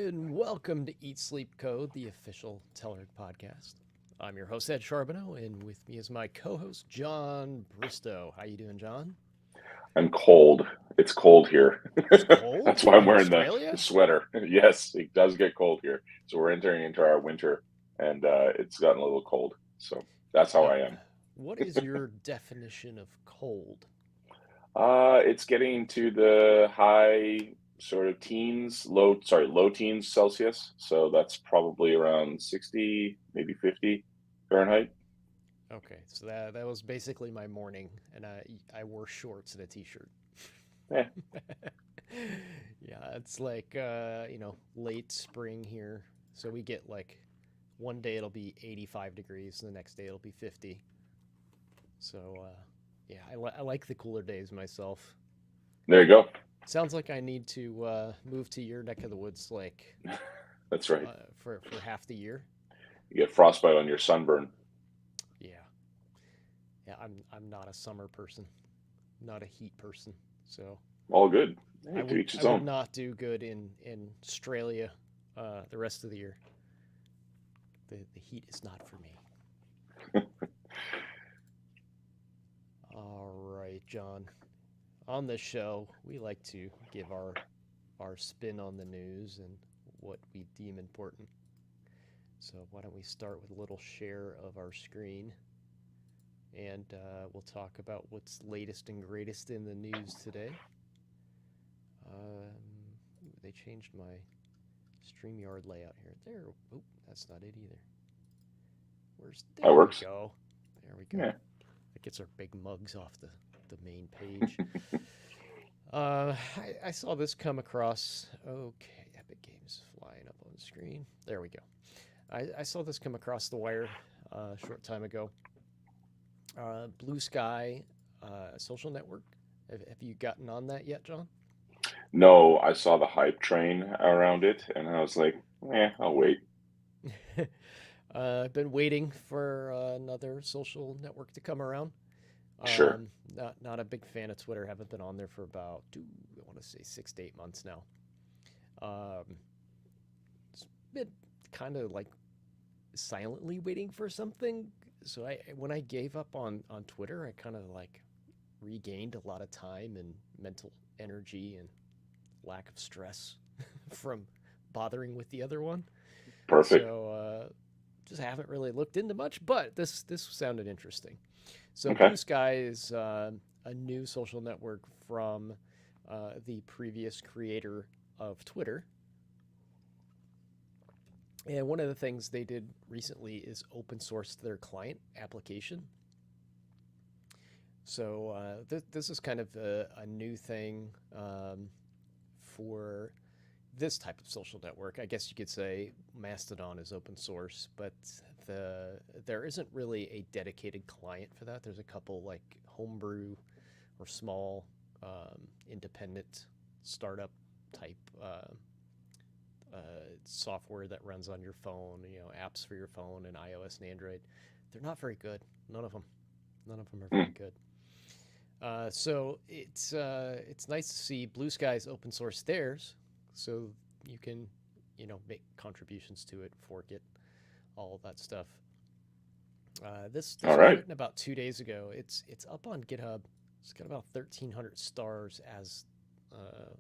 and welcome to Eat Sleep Code, the official Tellerd podcast. I'm your host, Ed Charbeneau, and with me is my co-host, John Bristow. How you doing, John? I'm cold. It's cold here. It's cold That's why I'm in wearing the Australia? sweater. Yes, it does get cold here. So we're entering into our winter, and it's gotten a little cold. So that's how Uh, I am. what is your definition of cold? It's getting to the high sort of teens, low teens Celsius. So that's probably around 60, maybe 50 Fahrenheit. Okay, so that was basically my morning, and I wore shorts and a t-shirt. Yeah, Yeah, it's like late spring here, so we get like one day it'll be 85 degrees, and the next day it'll be 50. So yeah, I like the cooler days myself. there you go. Sounds like I need to move to your neck of the woods, like That's right. for half the year. You get frostbite on your sunburn. Yeah, yeah. I'm not a summer person, not a heat person. So All good. I Hey, to would each I his would own. not do good in Australia the rest of the year. The heat is not for me. All right, John. On this show, we like to give our spin on the news and what we deem important. So why don't we start with a little share of our screen, and we'll talk about what's latest and greatest in the news today. They changed my StreamYard layout here. There. Oh, that's not it either. That There we works. go. There we go. Yeah. That gets our big mugs off the main page. I saw this come across. Okay, Epic Games flying up on the screen. There we go. I saw this come across the wire a short time ago. Blue Sky social network. Have you gotten on that yet, John? No, I saw the hype train around it, and I was like, I'll wait. I've been waiting for another social network to come around. Sure. Not a big fan of Twitter. Haven't been on there for about I want to say 6 to 8 months now. Um, it's been kind of like silently waiting for something. So when I gave up on Twitter, I kind of like regained a lot of time and mental energy and lack of stress from bothering with the other one. Perfect. So just haven't really looked into much, but this sounded interesting. So Okay. Blue Sky is a new social network from the previous creator of Twitter. And one of the things they did recently is open source their client application. So this is kind of a new thing for this type of social network. I guess you could say Mastodon is open source, but there isn't really a dedicated client for that. There's a couple like homebrew or small independent startup type software that runs on your phone, apps for your phone and iOS and Android. They're not very good. None of them. None of them are very Mm, good. So it's nice to see Blue Sky's open source theirs, so you can make contributions to it, fork it, all of that stuff. This all was right. written about 2 days ago. It's up on GitHub. It's got about 1,300 stars as uh,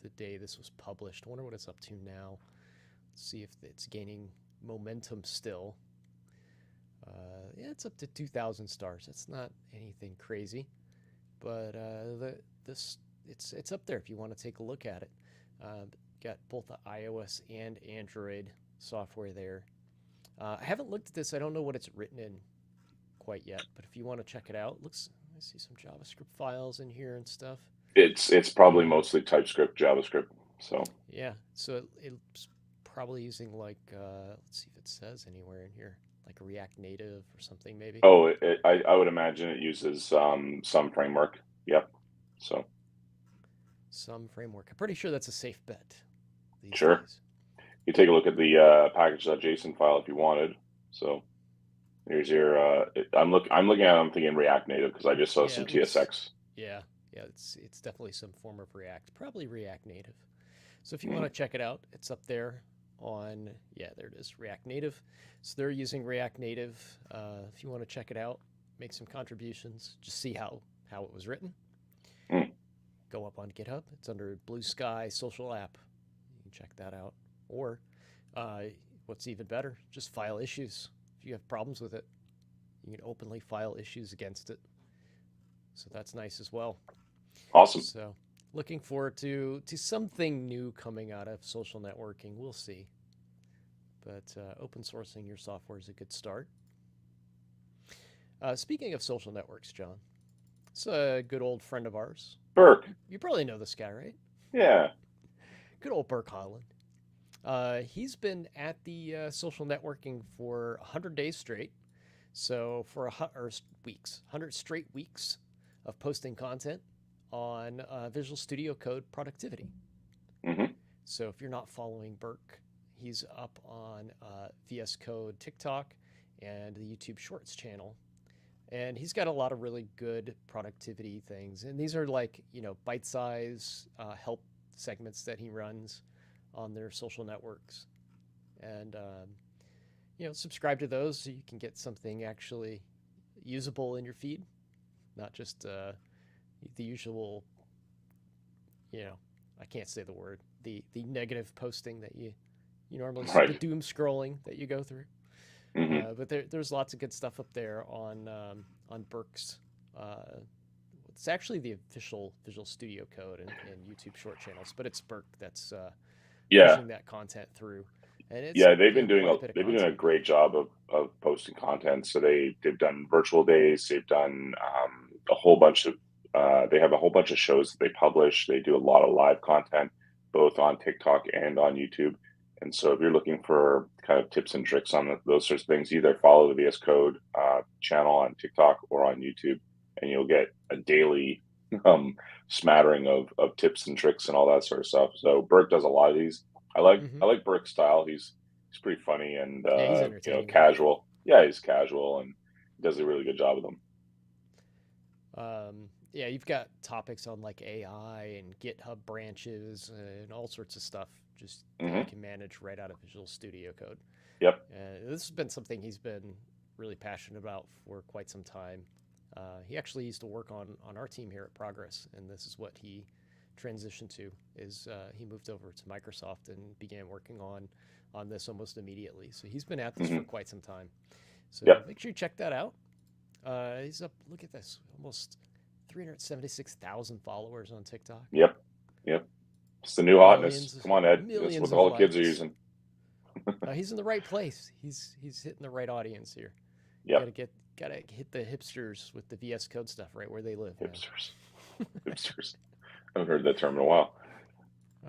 the day this was published. I wonder what it's up to now. Let's see if it's gaining momentum still. Yeah, it's up to 2,000 stars. That's not anything crazy, but this it's up there if you want to take a look at it. Got both the iOS and Android software there. I haven't looked at this. I don't know what it's written in quite yet, but if you want to check it out, looks. I see some JavaScript files in here and stuff. It's probably mostly TypeScript, JavaScript. So, Yeah, so it's probably using like let's see if it says anywhere in here, like React Native or something maybe. I would imagine it uses some framework. Yep. So, Some framework. I'm pretty sure that's a safe bet these sure. days. You take a look at the package.json file if you wanted. So, here's your. I'm looking at. I'm thinking React Native because I just saw Yeah, some it looks. TSX. Yeah, yeah. It's definitely some form of React. Probably React Native. So if you want to check it out, it's up there on, yeah, there it is, React Native. So they're using React Native. If you want to check it out, make some contributions, just see how it was written. Mm. Go up on GitHub. It's under Blue Sky Social App. You can check that out. Or uh, what's even better, just file issues. If you have problems with it, you can openly file issues against it. So that's nice as well. Awesome. So looking forward to something new coming out of social networking. We'll see. But open sourcing your software is a good start. Speaking of social networks, John, it's a good old friend of ours. Burke. You probably know this guy, right? Yeah. Good old Burke Holland. He's been at the social networking for 100 days straight. So for or weeks, 100 straight weeks of posting content on Visual Studio Code productivity. Mm-hmm. So if you're not following Burke, he's up on VS Code TikTok and the YouTube Shorts channel. And he's got a lot of really good productivity things. And these are like, bite-size help segments that he runs on their social networks. And, subscribe to those so you can get something actually usable in your feed, not just the usual, I can't say the word, the negative posting that you normally see, the Right. doom scrolling that you go through. Mm-hmm. But there's lots of good stuff up there on Burke's. It's actually the official Visual Studio Code and YouTube short channels, but it's Burke that's Yeah. pushing that content through, and it's Yeah, they've been doing quite a bit of they've been doing a content. great job of posting content. So they've done virtual days. They've done a whole bunch of they have a whole bunch of shows that they publish. They do a lot of live content, both on TikTok and on YouTube. And so if you're looking for kind of tips and tricks on those sorts of things, either follow the VS Code channel on TikTok or on YouTube, and you'll get a daily um, smattering of tips and tricks and all that sort of stuff. So Burke does a lot of these. Hmm. I like Burke's style. He's pretty funny and Yeah, he's entertaining, right? casual. Yeah, he's casual and does a really good job of them. Yeah, you've got topics on like AI and GitHub branches and all sorts of stuff just that you Hmm. can manage right out of Visual Studio Code. Yep. This has been something he's been really passionate about for quite some time. He actually used to work on our team here at Progress, and this is what he transitioned to. Is he moved over to Microsoft and began working on this almost immediately. So he's been at this for Hmm. quite some time. So Yep. make sure you check that out. He's up. Look at this, almost 376,000 followers on TikTok. Yep. Yep. It's the new hotness. Millions, Come on, Ed. That's what millions of all the kids are likes. using. He's in the right place. He's hitting the right audience here. Yep. Gotta hit the hipsters with the VS Code stuff right where they live, man. Hipsters. Hipsters. I haven't heard that term in a while.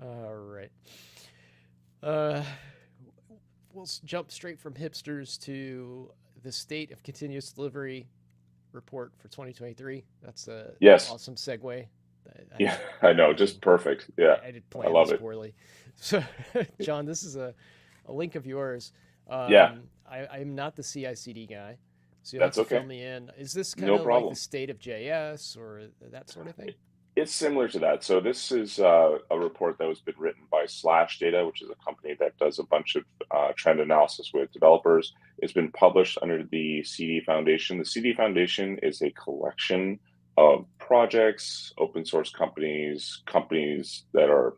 All right. Uh, we'll jump straight from hipsters to the state of continuous delivery report for 2023. That's a Yes. awesome segue. Yeah, I know. I mean, Just perfect. Yeah. I did I plan love this it. poorly. So, John, this is a link of yours. Yeah. I'm not the CI/CD guy, so you'll have That's to fill okay. me in. Is this kind No of like the problem. state of JS or that sort of thing? It's similar to that. So this is a report that was been written by Slash Data, which is a company that does a bunch of trend analysis with developers. It's been published under the CD Foundation. The CD Foundation is a collection of projects, open source companies, companies that are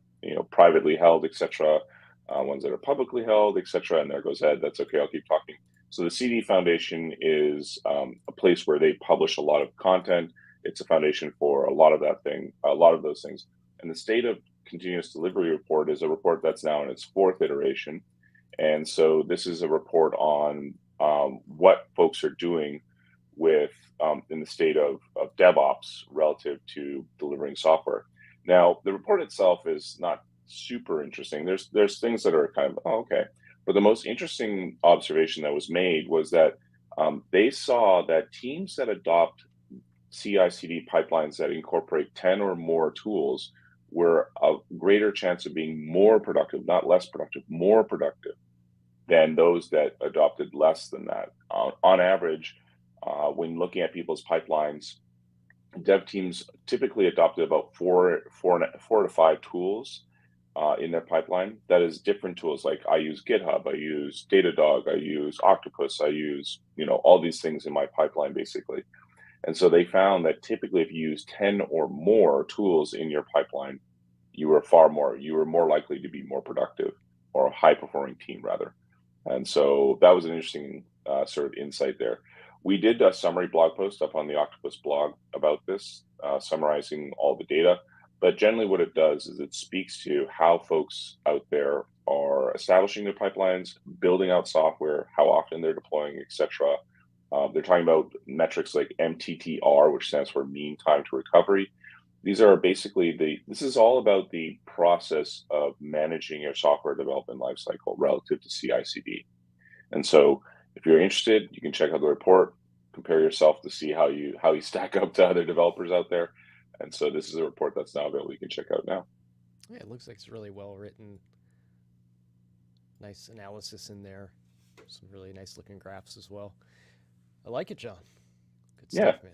privately held, etc., ones that are publicly held, etc. And there goes Ed. That's okay. I'll keep talking. So the CD Foundation is a place where they publish a lot of content. It's a foundation for a lot of those things. And the state of continuous delivery report is a report that's now in its fourth iteration. And so this is a report on what folks are doing with in the state of DevOps relative to delivering software. Now, the report itself is not super interesting. There's things that are kind of okay, but the most interesting observation that was made was that they saw that teams that adopt CI/CD pipelines that incorporate 10 or more tools were a greater chance of being more productive, not less productive, more productive than those that adopted less than that. On average, when looking at people's pipelines, dev teams typically adopted about four to five tools, in their pipeline that is different tools. Like I use GitHub, I use Datadog, I use Octopus, I use, all these things in my pipeline basically. And so they found that typically if you use 10 or more tools in your pipeline, you were more likely to be more productive, or a high performing team rather. And so that was an interesting sort of insight there. We did a summary blog post up on the Octopus blog about this, summarizing all the data. But generally, what it does is it speaks to how folks out there are establishing their pipelines, building out software, how often they're deploying, etc. They're talking about metrics like MTTR, which stands for mean time to recovery. These are basically this is all about the process of managing your software development lifecycle relative to CI/CD. And so if you're interested, you can check out the report, compare yourself to see how you stack up to other developers out there. And so this is a report that's now available. You can check out now. Yeah, it looks like it's really well written. Nice analysis in there. Some really nice looking graphs as well. I like it, John. Good Yeah, stuff, man.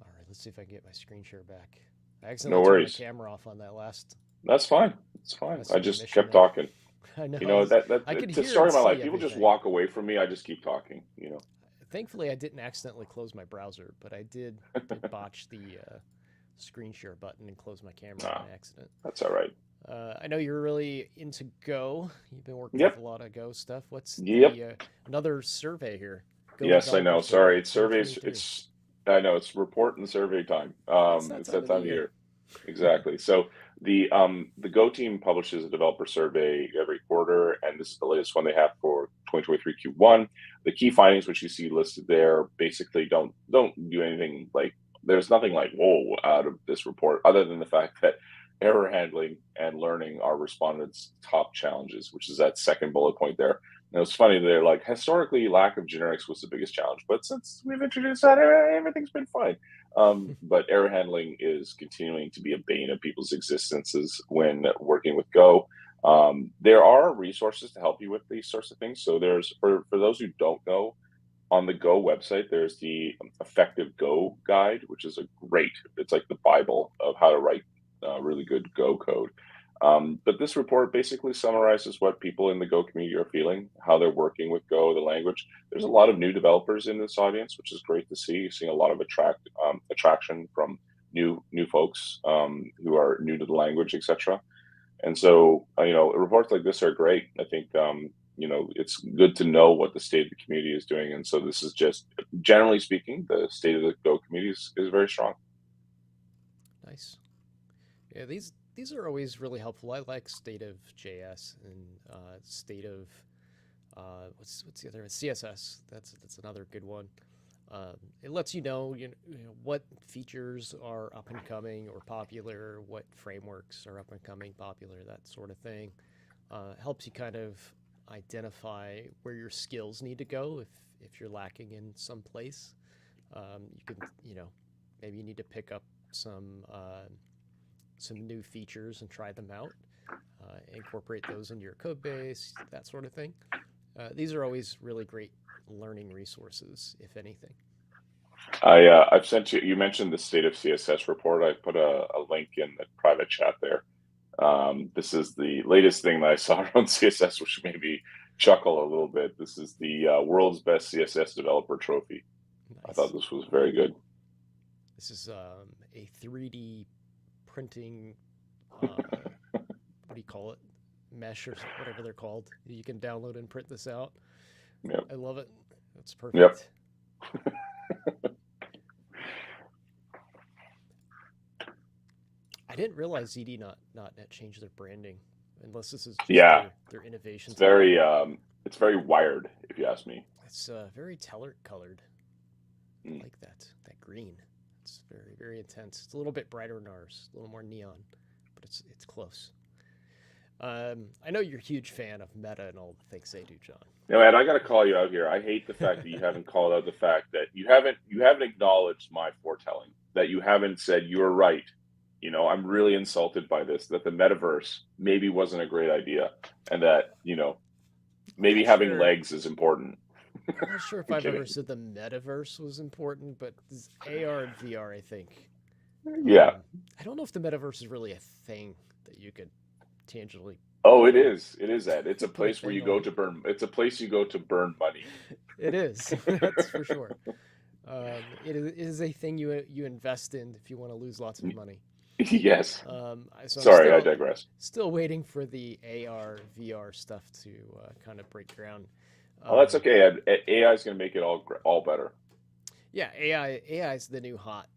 All right, let's see if I can get my screen share back. I no accidentally turned my worries. camera off on that That's fine. It's fine. last I just intermission kept there. talking. I know. You know, I could it's the hear story and of my life. see People just everything. walk away from me. I just keep talking. Thankfully, I didn't accidentally close my browser, but I did botch the screen share button and close my camera Nah, by accident. that's all right. I know you're really into Go. You've been working with a Yep. lot of Go stuff. What's Yep. the another survey here? Go Yes, I Developer know. Survey Sorry. It's surveys. 2023. I know it's report and survey time. It's that It's time that of the time of year. year. Exactly. So the Go team publishes a developer survey every quarter, and this is the latest one they have for 2023 Q1. The key findings, which you see listed there, basically don't do anything like there's nothing like whoa out of this report, other than the fact that error handling and learning are respondents' top challenges, which is that second bullet point there. And it's funny, they're like, historically, lack of generics was the biggest challenge, but since we've introduced that, everything's been fine. But error handling is continuing to be a bane of people's existences when working with Go. There are resources to help you with these sorts of things. So there's, for those who don't know, on the Go website, there's the effective Go guide, which is it's like the Bible of how to write really good Go code. But this report basically summarizes what people in the Go community are feeling, how they're working with Go, the language. There's a lot of new developers in this audience, which is great to see. You're seeing a lot of attraction from new folks who are new to the language, etc. And so, reports like this are great. I think, it's good to know what the state of the community is doing. And so this is just, generally speaking, the state of the Go community is very strong. Nice. Yeah, these are always really helpful. I like state of JS and state of what's the other CSS. That's another good one. It lets what features are up and coming or popular, what frameworks are up and coming, popular, that sort of thing. Helps you kind of identify where your skills need to go if you're lacking in some place. You can maybe you need to pick up some new features and try them out, incorporate those into your code base, that sort of thing. These are always really great learning resources, if anything. I've sent you. You mentioned the state of CSS report. I put a link in the private chat there. This is the latest thing that I saw around CSS, which made me chuckle a little bit. This is the world's best CSS developer trophy. Nice. I thought this was very good. This is a 3D printing. What do you call it? Mesh or whatever they're called. You can download and print this out. Yep. I love it. That's perfect. Yep. I didn't realize ZD.net changed their branding, unless this is just their innovation. It's very wired, if you ask me. It's very teller colored. I like that green. It's very, very intense. It's a little bit brighter than ours, a little more neon, but it's close. I know you're a huge fan of Meta and all the things they do, John. No, Ed, I got to call you out here. I hate the fact that you haven't called out the fact that you haven't acknowledged my foretelling, that you haven't said you're right. I'm really insulted by this, that the metaverse maybe wasn't a great idea, and that, maybe having legs is important. I'm not sure if I've ever said the metaverse was important, but AR and VR, I think. Yeah. I don't know if the metaverse is really a thing, that you could tangibly, Oh, you it know, is. It is, Ed. It's a put a place where thing you go on. to burn. It's a place you go to burn money. It is. That's for sure. It is a thing you invest in if you want to lose lots of money. Yes. So I'm Sorry, I digress. still waiting for the AR VR stuff to kind of break ground. Oh, that's Um, okay, Ed. AI is going to make it all better. yeah, AI is the new hot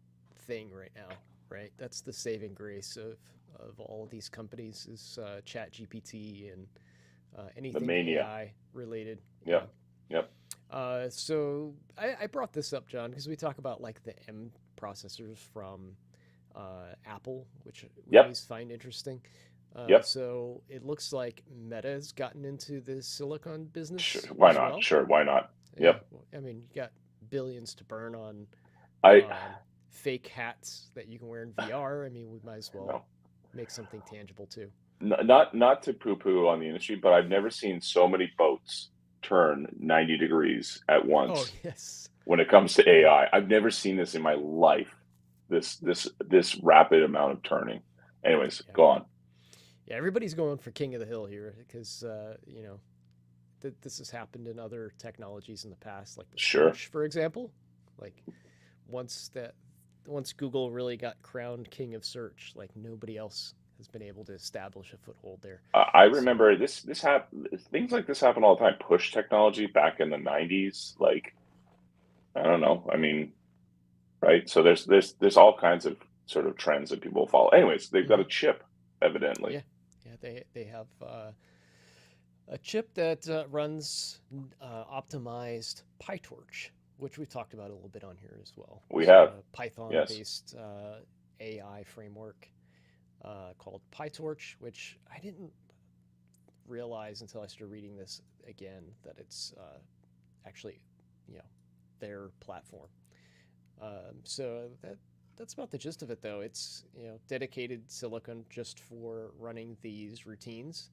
thing right now, right? That's the saving grace of all of these companies is Chat GPT and The anything mania. AI related. Yeah. Yep. Yep. So I brought this up, John, because we talk about like the M processors from Apple, which we Yep. always find interesting. Yep. So it looks like Meta's gotten into the silicon Sure. business Why as not? well. Sure. Why not? Yeah, Yep. I mean, you got billions to burn on I um, fake hats that you can wear in VR. I mean, we might as well no. make something tangible too. Not to poo-poo on the industry, but I've never seen so many boats turn 90 degrees at Oh once yes, when it comes to yeah, AI. I've never seen this in my life. This rapid amount of turning. Anyways, yeah, go on. yeah. Everybody's going for king of the hill here because you know this has happened in other technologies in the past, like with Sure. search, for example. Like once that once Google really got crowned king of search, like nobody else has been able to establish a foothold there. I So remember things like this happen all the time. Push technology back in the 90s, like I don't know. I mean, right? So there's all kinds of sort of trends that people follow. Anyways, they've got mhm, a chip, evidently. yeah, yeah, they have a chip that runs optimized PyTorch, which we've talked about a little bit on here as well. We It's have, a yes. Python-based AI framework called PyTorch, which I didn't realize until I started reading this again that it's actually, you know, their platform. So that's about the gist of it, though. It's dedicated silicon just for running these routines.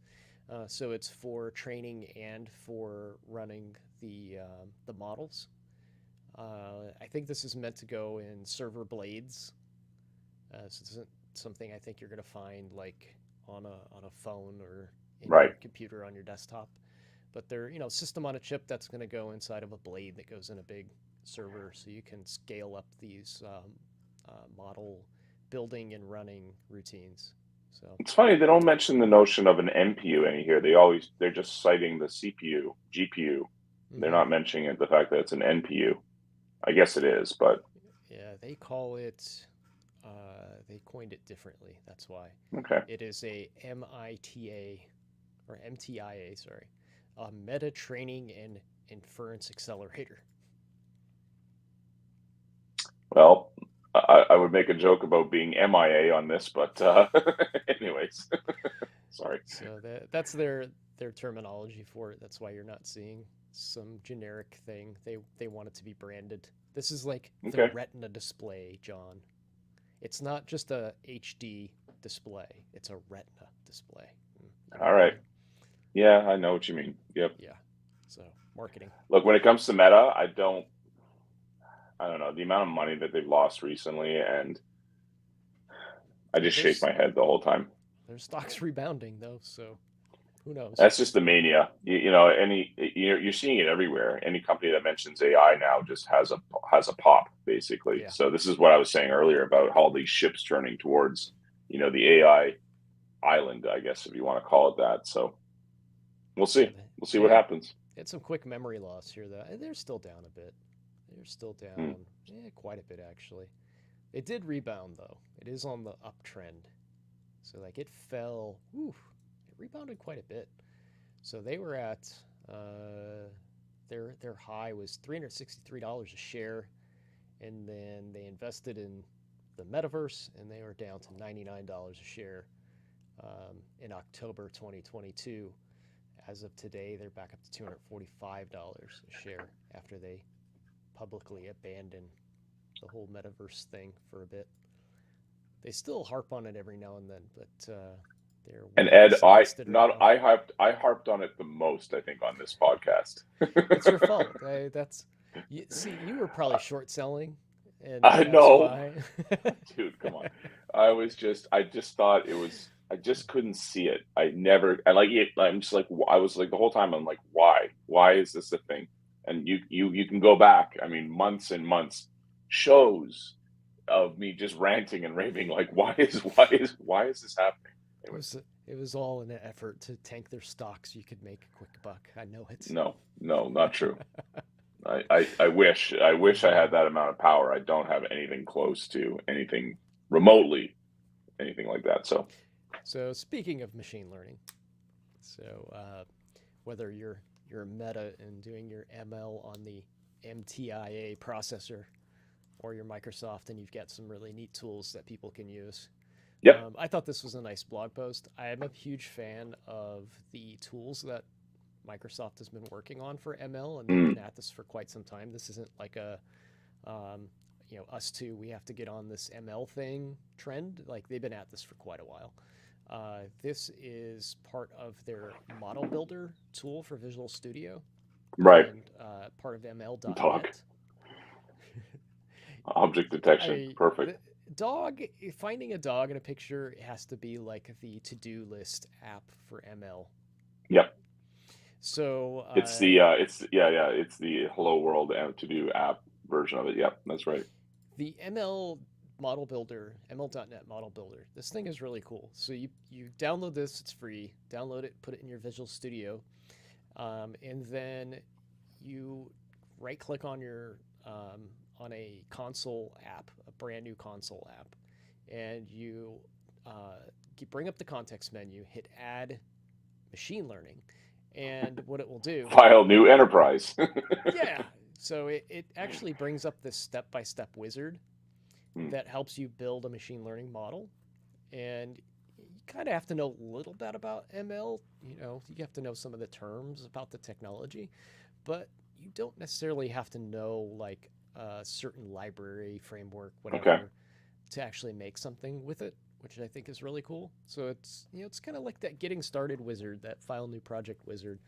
So it's for training and for running the models. I think this is meant to go in server blades. So this isn't something I think you're going to find like on a phone or in Right. your computer on your desktop. But they're system on a chip that's going to go inside of a blade that goes in a big server, so you can scale up these model building and running routines. So It's funny they don't mention the notion of an NPU any here. They're just citing the CPU, GPU. They're hmm not mentioning the fact that it's an NPU. I guess it is, but yeah, they call it. They coined it differently. That's why okay. it is a MITA or MTIA. Sorry, a Meta Training and Inference Accelerator. Well, I would make a joke about being MIA on this, but anyways, sorry. So that's their terminology for it. That's why you're not seeing some generic thing. They want it to be branded. This is like the Okay. Retina display, John. It's not just a HD display. It's a Retina display. You know All what I right. mean? Yeah, I know what you mean. Yep. Yeah. So marketing. Look, when it comes to Meta, I don't know the amount of money that they've lost recently, and I Yeah, just shake there's my head the whole time. their stocks rebounding though, so who knows? That's just the mania. You're seeing it everywhere. Any company that mentions AI now just has a pop basically. Yeah. So this is what I was saying earlier about all these ships turning towards the AI island, I guess if you want to call it that. So we'll Yeah, see. We'll see they what had happens. some quick memory loss here though. They're still down a bit. They're still Hmm. down, quite a bit actually. It did rebound though. It is on the uptrend. So like it fell. Whew, it rebounded quite a bit. So they were at their high was $363 a share, and then they invested in the metaverse, and they were down to $99 a share in October 2022. As of today, they're back up to $245 a share after they publicly abandoned the whole metaverse thing for a bit. They still harp on it every now and then, but they're And way Ed, exhausted right now. I harped on it the most, I think, on this podcast. It's your fault. That's see, you were probably short selling, and I that's know, why. dude. Come on. I just thought it was. I just couldn't see it. I never, I like it. I'm just like, I was like the whole time. I'm like, why? Why is this a thing? And you can go back. I mean, months and months, shows of me just ranting and raving. Like, why is this happening? It Anyways, was it was all in an effort to tank their stock so you could make a quick buck. I know it. no, no, not true. I wish I had that amount of power. I don't have anything close to anything remotely anything like that. So So speaking of machine learning, so whether you're Meta and doing your ML on the MTIA processor, or your Microsoft and you've got some really neat tools that people can use. yep. I thought this was a nice blog post. I am a huge fan of the tools that Microsoft has been working on for ML, and they've been Mm, at this for quite some time. This isn't like a, um, us two, we have to get on this ML thing trend. Like they've been at this for quite a while. This is part of their model builder tool for Visual Studio right. and part of Dog. ML.net. Object detection. I Perfect. the dog finding a dog in a picture has to be like the to-do list app for ML. Yep. So It's yeah, yeah. It's the Hello World to do app version of it. Yep. That's right. the ML model builder, ML.net model builder, this thing is really cool. So you download this, it's free. Download it, put it in your Visual Studio, and then you right click on your on a console app, a brand new console app, and you bring up the context menu, hit Add Machine Learning, and what it will do, File new enterprise. yeah. So it actually brings up this step-by-step wizard Hmm, that helps you build a machine learning model. And you kind of have to know a little bit about ML. You have to know some of the terms about the technology, but you don't necessarily have to know like a certain library, framework, okay. whatever, to actually make something with it, which I think is really cool. So it's kind of like that getting started wizard, that file new project wizard,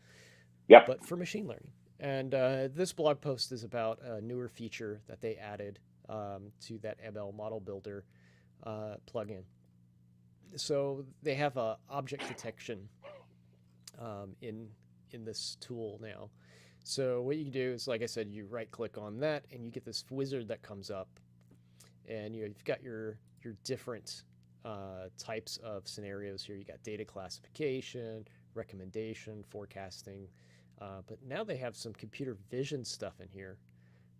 Yep. but for machine learning. And this blog post is about a newer feature that they added to that ML model builder plugin. So they have a object detection in this tool now. So what you can do is, like I said, you right click on that and you get this wizard that comes up, and you've got your different types of scenarios here. You got data classification, recommendation, forecasting, but now they have some computer vision stuff in here,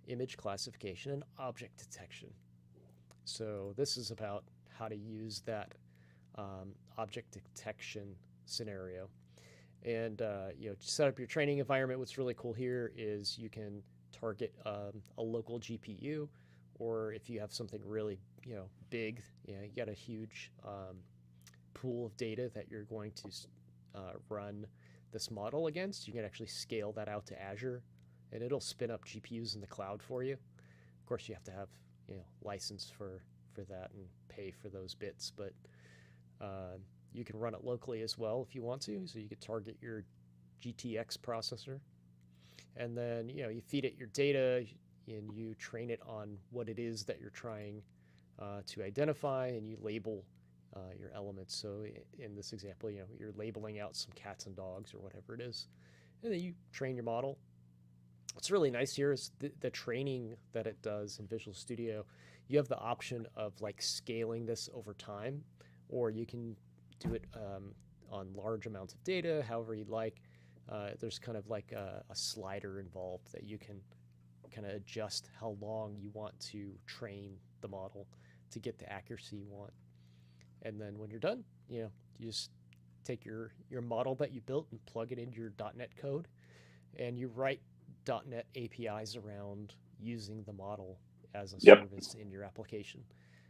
image classification, and object detection. So this is about how to use that object detection scenario. And to set up your training environment, what's really cool here is you can target a local GPU, or if you have something really big, you got a huge pool of data that you're going to run this model against, you can actually scale that out to Azure, and it'll spin up GPUs in the cloud for you. Of course, you have to have license for that and pay for those bits, but you can run it locally as well if you want to. So you could target your GTX processor, and then you feed it your data and you train it on what it is that you're trying to identify, and you label your elements. So in this example, you're labeling out some cats and dogs or whatever it is, and then you train your model. What's really nice here is the training that it does in Visual Studio. You have the option of like scaling this over time, or you can do it on large amounts of data, however you'd like. There's kind of like a slider involved that you can kind of adjust how long you want to train the model to get the accuracy you want. And then when you're done, you just take your model that you built and plug it into your .NET code, and you write .NET APIs around using the model as a Yep. service in your application.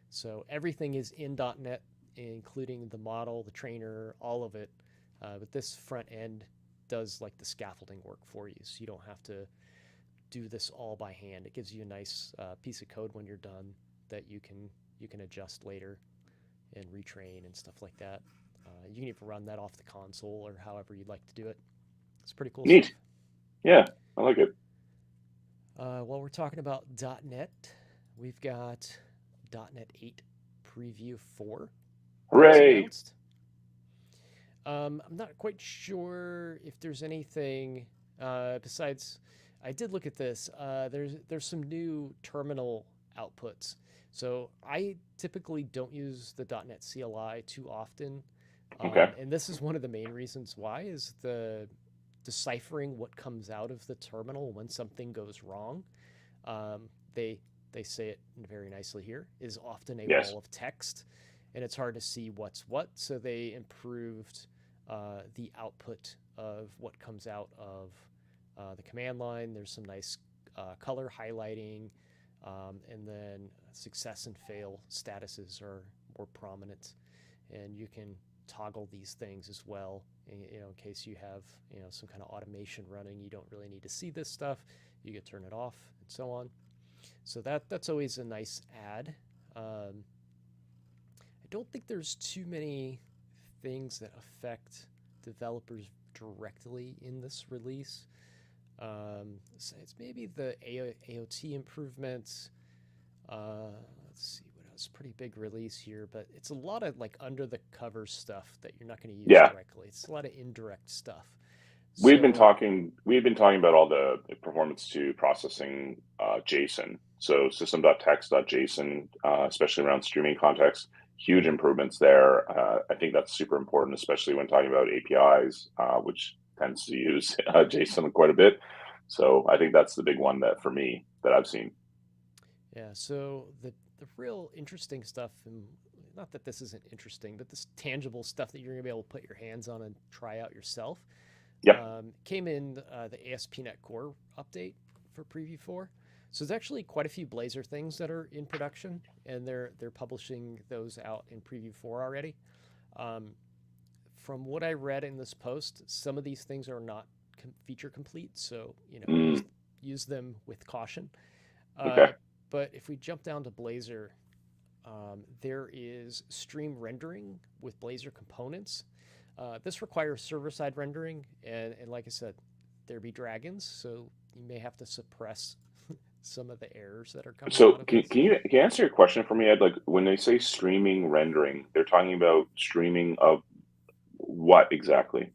So everything is in .NET, including the model, the trainer, all of it. But this front end does like the scaffolding work for you, so you don't have to do this all by hand. It gives you a nice piece of code when you're done that you can adjust later and retrain and stuff like that. You can even run that off the console or however you'd like to do it. It's pretty cool stuff. Neat. Yeah, I like it. While we're talking about .NET, we've got .NET 8 Preview 4 that was Hooray! announced. I'm not quite sure if there's anything besides. I did look at this. There's some new terminal outputs. So I typically don't use the .NET CLI too often, Okay. and this is one of the main reasons why is the deciphering what comes out of the terminal when something goes wrong. Um, they they say it very nicely here is often a Yes. wall of text, and it's hard to see what's what. So they improved the output of what comes out of the command line. There's some nice color highlighting, and then success and fail statuses are more prominent, and you can toggle these things as well. In case you have some kind of automation running, you don't really need to see this stuff. You can turn it off and so on. So that's always a nice add. I don't think there's too many things that affect developers directly in this release. So it's maybe the AOT improvements. Let's see what else. Pretty big release here, but it's a lot of like under the cover stuff that you're not going to use Yeah. directly. It's a lot of indirect stuff. We've been So talking we've been talking about all the performance to processing JSON. So system.text.json, especially around streaming context, huge improvements there. I think that's super important, especially when talking about APIs, which tends to use JSON quite a bit. So I think that's the big one that for me that I've seen. yeah, so the real interesting stuff, and not that this isn't interesting, but this tangible stuff that you're gonna be able to put your hands on and try out yourself, Yep. came in the ASP.NET Core update for Preview 4. So there's actually quite a few Blazor things that are in production, and they're publishing those out in Preview 4 already. Um, from what I read in this post, some of these things are not feature complete, so Mm, use them with caution. okay. Uh, but if we jump down to Blazor, there is stream rendering with Blazor components. This requires server-side rendering, and like I said, there be dragons, so you may have to suppress some of the errors that are coming So out of can, this. can you can you answer your question for me, Ed? Like when they say streaming rendering, they're talking about streaming of what exactly?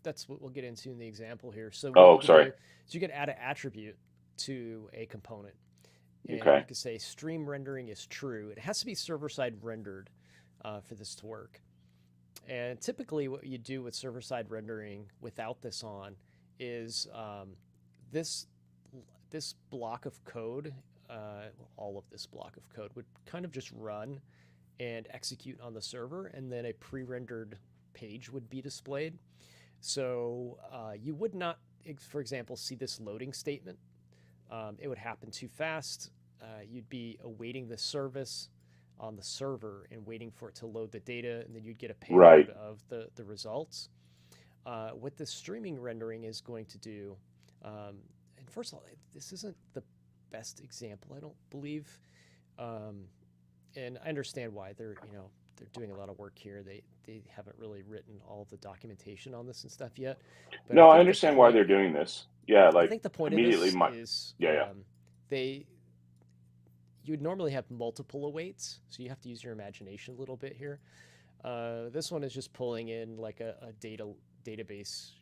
That's what we'll get into in the example here. So what you Oh, can sorry. do is you can add an attribute to a component, and you Okay. can say stream rendering is true. It has to be server-side rendered for this to work. And typically, what you do with server-side rendering without this on is this this block of code, all of this block of code would kind of just run and execute on the server, and then a pre-rendered page would be displayed. So you would not, for example, see this loading statement. It would happen too fast. You'd be awaiting the service on the server and waiting for it to load the data, and then you'd get a Right. payload of the results. What the streaming rendering is going to do, and first of all, this isn't the best example, I don't believe, um, and I understand why they're doing a lot of work here. They haven't really written all of the documentation on this and stuff yet, but No, I understand why they're doing this. Yeah, I like think the point of immediately this my is yeah, yeah. they you would normally have multiple awaits, so you have to use your imagination a little bit here. This one is just pulling in like a database,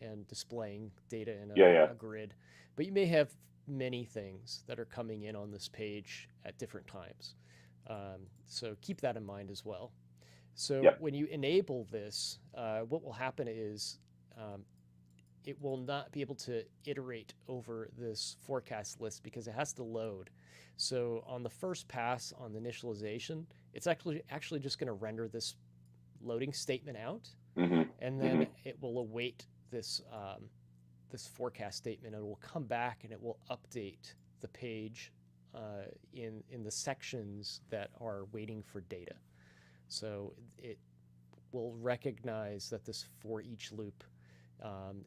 and displaying data in Yeah, yeah. a grid. But you may have many things that are coming in on this page at different times. So keep that in mind as well. So Yeah. when you enable this, what will happen is um, it will not be able to iterate over this forecast list because it has to load. So on the first pass on the initialization, it's actually just going to render this loading statement out, Mhm. and then Mhm. it will await this forecast statement, and it will come back and it will update the page in the sections that are waiting for data. So it will recognize that this for each loop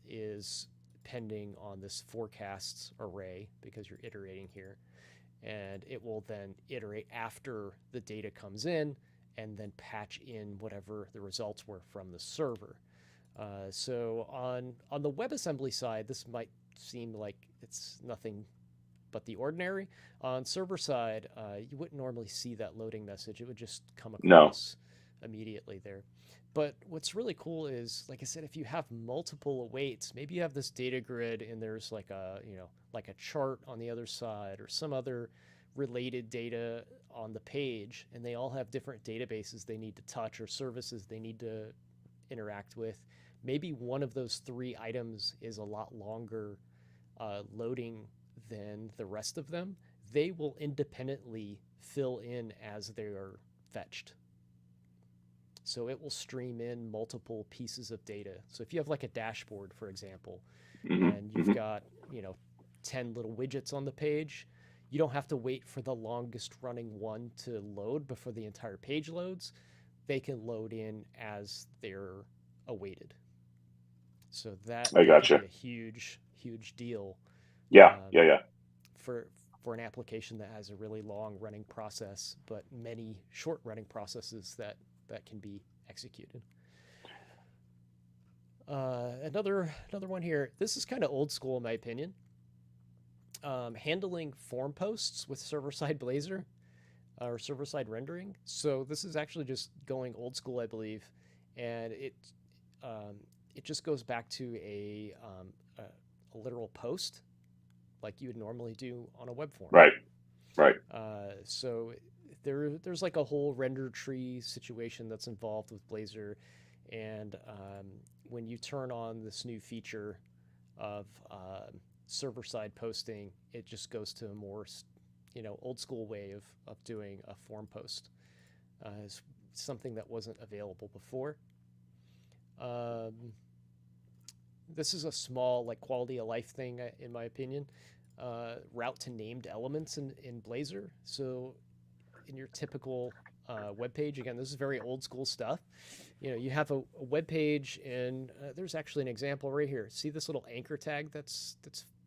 is pending on this forecasts array because you're iterating here. And it will then iterate after the data comes in and then patch in whatever the results were from the server. So on the WebAssembly side, this might seem like it's nothing but the ordinary. On server side, you wouldn't normally see that loading message. It would just come No. across immediately there. But what's really cool is, like I said, if you have multiple awaits, maybe you have this data grid and there's like a, like a chart on the other side or some other related data on the page, and they all have different databases they need to touch or services they need to interact with. Maybe one of those three items is a lot longer loading than the rest of them. They will independently fill in as they are fetched. So it will stream in multiple pieces of data. So if you have like a dashboard, for example, Hmm. and you've Hmm. got, 10 little widgets on the page, you don't have to wait for the longest running one to load before the entire page loads. They can load in as they're awaited. So I that could be gotcha. a huge, huge deal Yeah, um, yeah, yeah. for an application that has a really long running process, but many short running processes that can be executed. Another one here. This is kind of old school in my opinion. Handling form posts with server side Blazor or server side rendering. So this is actually just going old school, I believe, and um, it just goes back to a literal post like you would normally do on a web form. Right, right. So there's like a whole render tree situation that's involved with Blazor, and when you turn on this new feature of server side posting, it just goes to a more old school way of doing a form post. It's something that wasn't available before. Um, this is a small like quality of life thing in my opinion. Route to named elements in Blazor. So in your typical web page, again, this is very old school stuff. You have a web page, and there's actually an example right here. See this little anchor tag that's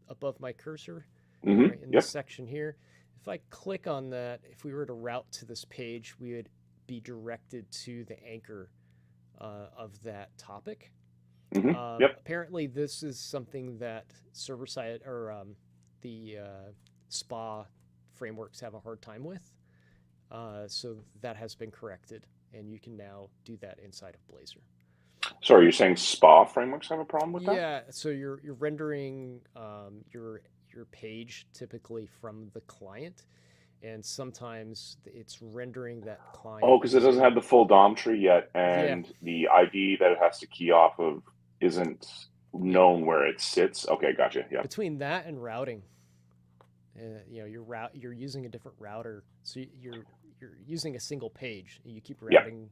above my cursor, Hmm. right in this Yep. section here. If I click on that, if we were to route to this page, we would be directed to the anchor of that topic. Hmm. Yep. Apparently, this is something that server side or the SPA frameworks have a hard time with. So that has been corrected, and you can now do that inside of Blazor. Sorry, you're saying SPA frameworks have a problem with that? Yeah, so you're rendering your page typically from the client, and sometimes it's rendering that Oh, client because it doesn't have using the full DOM tree yet, yeah and the ID that it has to key off of isn't yeah known where it sits. Okay, gotcha. Yeah. between that and routing. You're using a different router, so you're using a single page. You keep Yeah. routing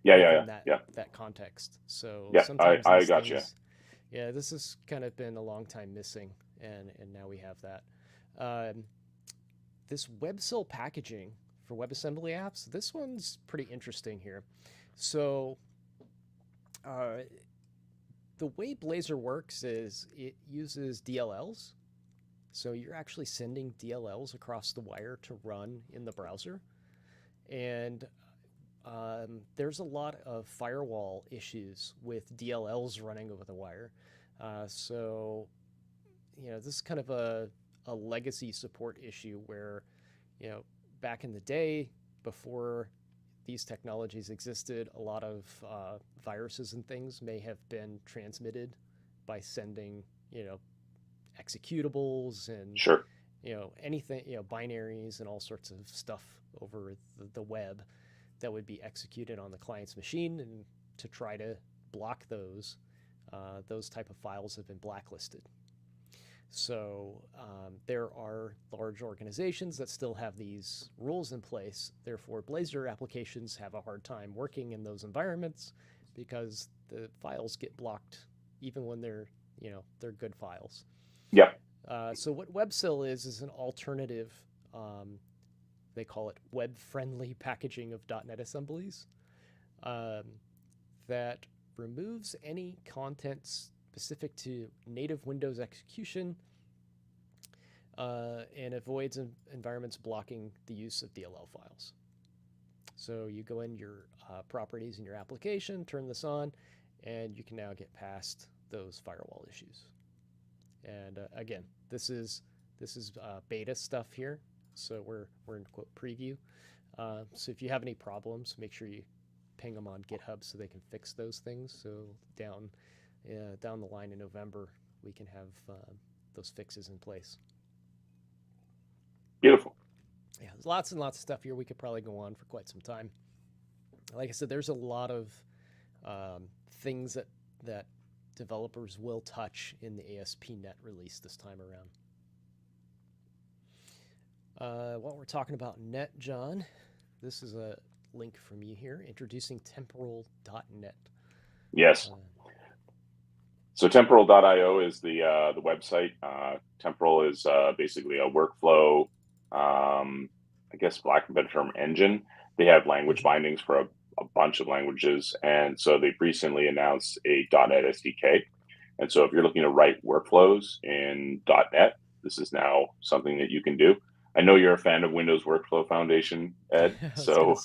Yeah. Yeah. Yeah. within that Yeah. that context. So Yeah. I sometimes I these gotcha. things, yeah, this has kind of been a long time missing, and now we have that. Um, this WebCell packaging for WebAssembly apps, this one's pretty interesting here. So uh, the way Blazor works is it uses DLLs. So you're actually sending DLLs across the wire to run in the browser. And there's a lot of firewall issues with DLLs running over the wire. So, this is kind of a legacy support issue where, you know, back in the day, before these technologies existed, a lot of viruses and things may have been transmitted by sending, executables and Sure. anything, binaries and all sorts of stuff over the web that would be executed on the client's machine, and to try to block those type of files have been blacklisted. So there are large organizations that still have these rules in place. Therefore, Blazor applications have a hard time working in those environments because the files get blocked even when they're good files. Yeah. So what WebCell is an alternative. They call it web-friendly packaging of .NET assemblies um, that removes any content specific to native Windows execution and avoids environments blocking the use of DLL files. So you go in your properties in your application, turn this on, and you can now get past those firewall issues. And again, this is beta stuff here, so we're in quote preview. So if you have any problems, make sure you ping them on GitHub so they can fix those things. So down the line in November, we can have those fixes in place. Beautiful. Yeah, there's lots and lots of stuff here. We could probably go on for quite some time. Like I said, there's a lot of things that developers will touch in the ASP.NET release this time around. While we're talking about .NET, John, this is a link from you here, introducing temporal.net. Yes. So temporal.io is the website. Temporal is basically a workflow, I guess, for lack of a better term, engine. They have language bindings for a bunch of languages. And so they've recently announced a .NET SDK. And so if you're looking to write workflows in .NET, this is now something that you can do. I know you're a fan of Windows Workflow Foundation, Ed. So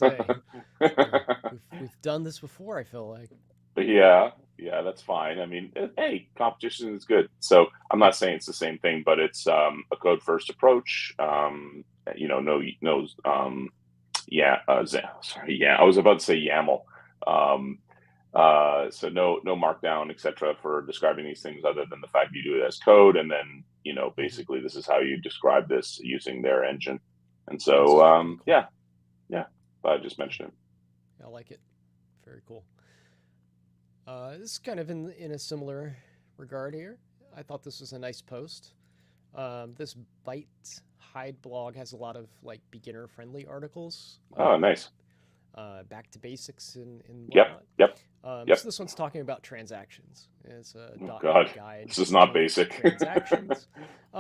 we've done this before, I feel like. Yeah, that's fine. I mean, hey, competition is good. So I'm not saying it's the same thing, but it's a code first approach. I was about to say YAML. So no markdown, etc. for describing these things other than the fact you do it as code. And then, basically this is how you describe this using their engine. And so, cool. Yeah, I just mentioned it. I like it. Very cool. This is kind of in a similar regard here. I thought this was a nice post. This Byte Hide blog has a lot of like beginner friendly articles. Oh, nice. Back to basics and whatnot. Yep. So this one's talking about transactions. It's a .NET guide. This is not basic. Transactions.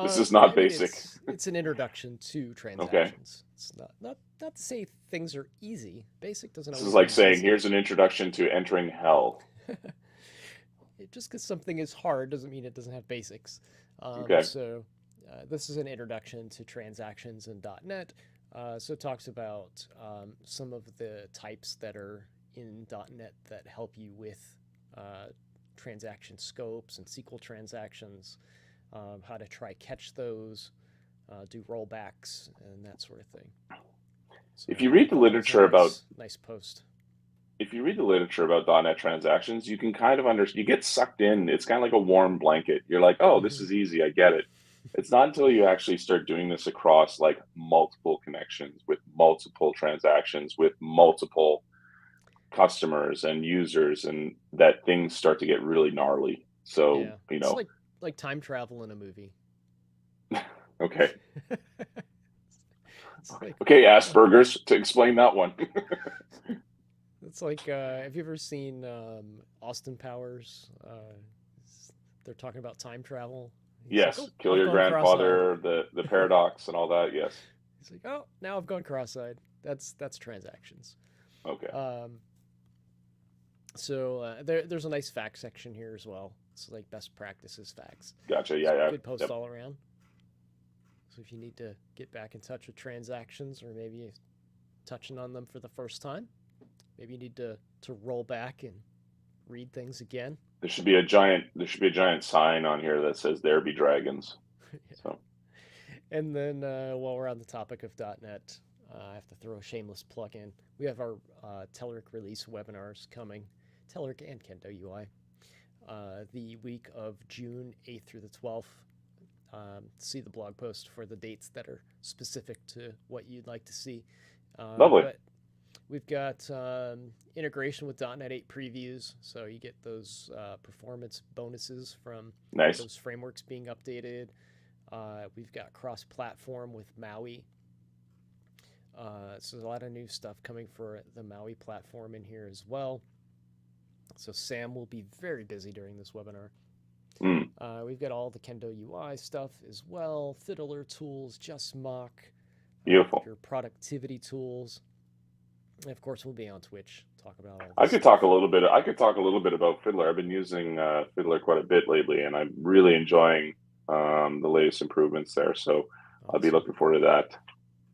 This is not basic. It's an introduction to transactions. Okay. It's not to say things are easy. Basic doesn't. This is like saying easy. Here's an introduction to entering hell. Just because something is hard doesn't mean it doesn't have basics. Okay. So this is an introduction to transactions in .NET. So it talks about some of the types that are in .NET that help you with transaction scopes and SQL transactions, how to try catch those, do rollbacks, and that sort of thing. So if you read the literature about nice post. If you read the literature about .NET transactions, you can kind of understand. You get sucked in. It's kind of like a warm blanket. You're like, oh, this is easy. I get it. It's not until you actually start doing this across like multiple connections with multiple transactions with multiple customers and users, and that things start to get really gnarly. So, it's like time travel in a movie. Okay. Okay, Asperger's, to explain that one. It's like, have you ever seen Austin Powers? They're talking about time travel. Yes, like, kill your grandfather, the paradox and all that, yes. He's like, oh, now I've gone cross-eyed. That's transactions. Okay. So there's a nice fact section here as well. It's like best practices facts. Gotcha, yeah. Good post all around. So if you need to get back in touch with transactions or maybe touching on them for the first time, maybe you need to roll back and read things again. There should be a giant sign on here that says "There be dragons." Yeah. So, and then while we're on the topic of .NET, I have to throw a shameless plug in. We have our Telerik release webinars coming, Telerik and Kendo UI, the week of June 8th through the 12th. See the blog post for the dates that are specific to what you'd like to see. Lovely. But we've got integration with .NET 8 previews, so you get those performance bonuses from those frameworks being updated. We've got cross-platform with Maui. So there's a lot of new stuff coming for the Maui platform in here as well. So Sam will be very busy during this webinar. We've got all the Kendo UI stuff as well, Fiddler tools, JustMock, beautiful, your productivity tools. And of course, we'll be on Twitch. Talk about all this I could talk a little bit about Fiddler. I've been using Fiddler quite a bit lately, and I'm really enjoying the latest improvements there. So awesome. I'll be looking forward to that.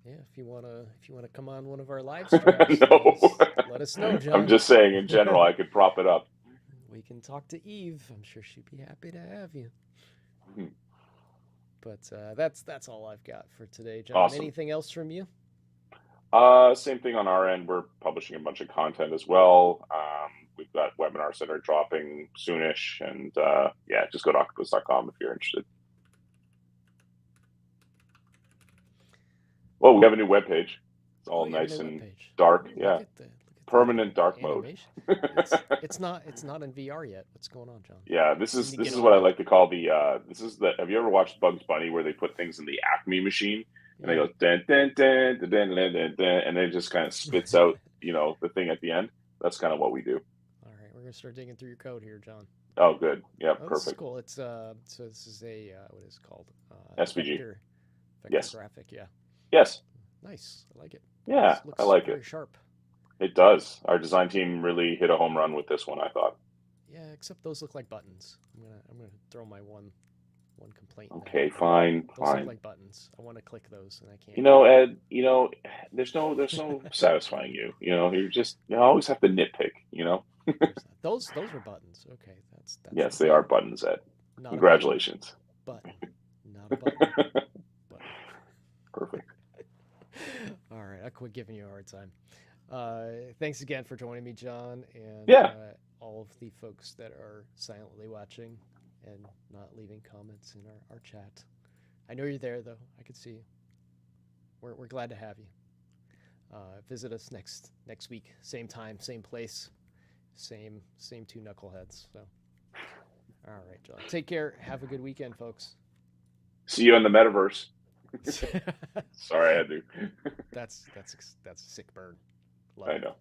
Yeah, if you wanna come on one of our live streams, let us know, John. I'm just saying, in general, I could prop it up. We can talk to Eve. I'm sure she'd be happy to have you. But that's all I've got for today, John. Awesome. Anything else from you? Same thing on our end. We're publishing a bunch of content as well. We've got webinars that are dropping soonish, and yeah, just go to octopus.com if you're interested. Well, we have a new webpage. It's all nice and dark. Yeah, Look at the permanent dark mode. animation. It's not in VR yet. What's going on, John? Yeah, this is what I like to call the this is the have you ever watched Bugs Bunny where they put things in the Acme machine and they go dun dun dun dun dun dun dun, dun and it just kind of spits out, the thing at the end? That's kind of what we do. All right, we're gonna start digging through your code here, John. Oh, good. Yeah, Oh, this is perfect. cool. It's so this is a what is it called? SVG. Vector Yes. graphic. Yeah. Yes. Nice. I like it. Yeah, Looks I like very it. sharp. It does. Our design team really hit a home run with this one, I thought. Yeah, except those look like buttons. I'm gonna throw my one complaint. Okay, fine, Those fine. look like buttons. I want to click those and I can't. Ed, there's no satisfying you. You always have to nitpick, Those are buttons. Okay, that's Yes, they are buttons, Ed. not Congratulations. a button. Not a button. Perfect. All right, I quit giving you a hard time. Thanks again for joining me, John, and Yeah. all of the folks that are silently watching and not leaving comments in our chat. I know you're there, though. I can see you. We're glad to have you. Visit us next week, same time, same place, same two knuckleheads. So, all right, John. Take care. Have a good weekend, folks. See you in the metaverse. Sorry, I had to. That's a sick burn. Love I it. know.